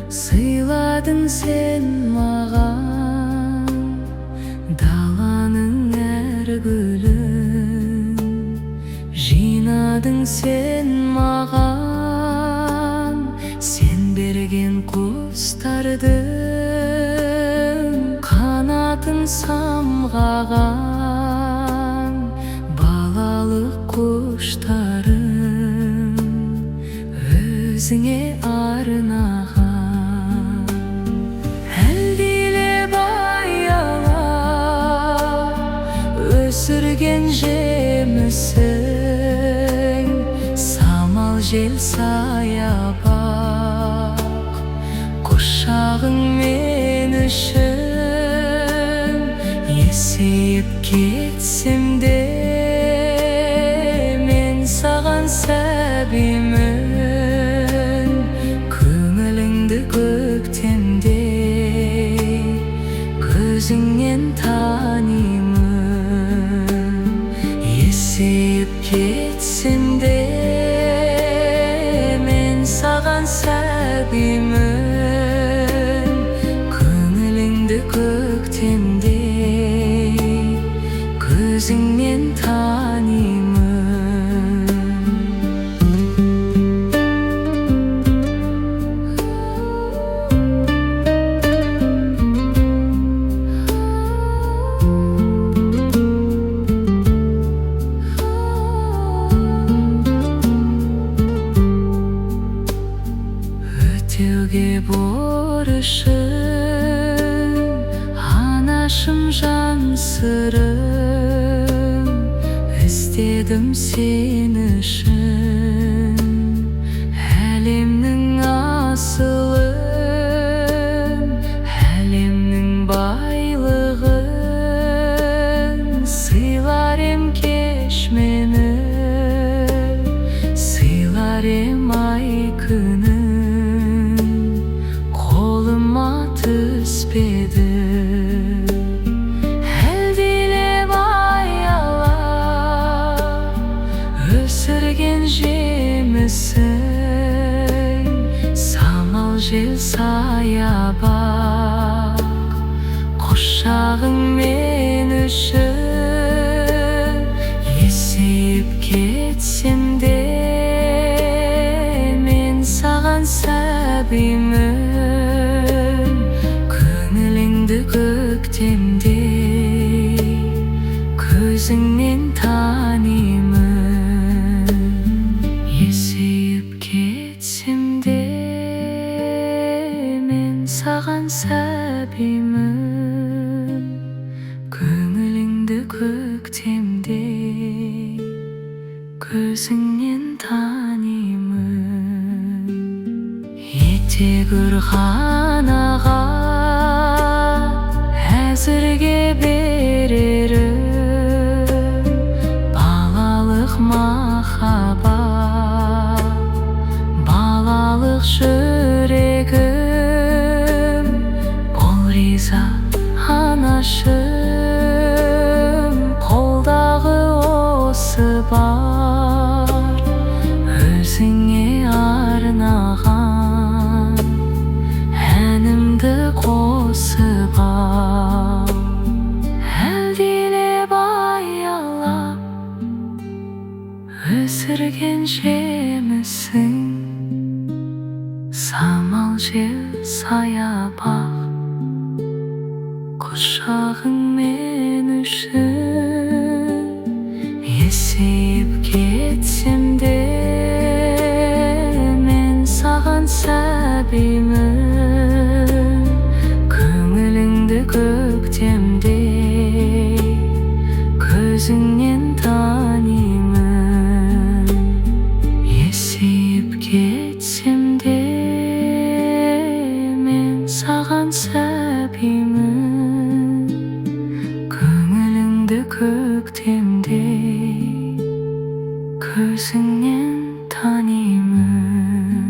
Сыйладың сен маған даланың әр гүлін, жинадың сен маған сен берген құстардың қанатын самғаған балалық құштарым өзіңе арнаған. Өсірген жемісің самал жел саябақ, құшағың мен үшін. Есейіп кетсем де мен саған сәбимін, көңіліңді көктемдей көзіңнен танимын. Есейіп кетсем де мен саған сәбимін, көңіліңді көктемдей көзіңнен танимын. Өтеуге борышым, анашым жан сырым, іздедім сен үшін әлемнің асылын, әлемнің байлығын. Сыйлар ем кеш мені, сыйлар ем ай күні, түспеді. Әлдилеп аялап өсірген жемісің самал жел саябақ, құшағың мен үшін. Есейіп кетсем де мен саған сәбимін, көктемдей көзіңнен танимын. Есейіп кетсем де мен саған сәбимін, көңіліңді көктемдей көзіңнен танимын. Етек үрған аға әзірге берерім балалық махаббат, балалық жүрегім. Бол риза анашым, қолдағы осы бар өзіңе арнаған әнімді қосып ал. Әлдилеп аялап өсірген жемісің самал жел саябақ, құшағың мен үшін. Есейіп кетсем де мен саған сәбимін, көңіліңді көктемдей көзіңнен танимын. Есейіп кетсем де мен саған сәбимін, көңіліңді көктемдей көзіңнен танимын.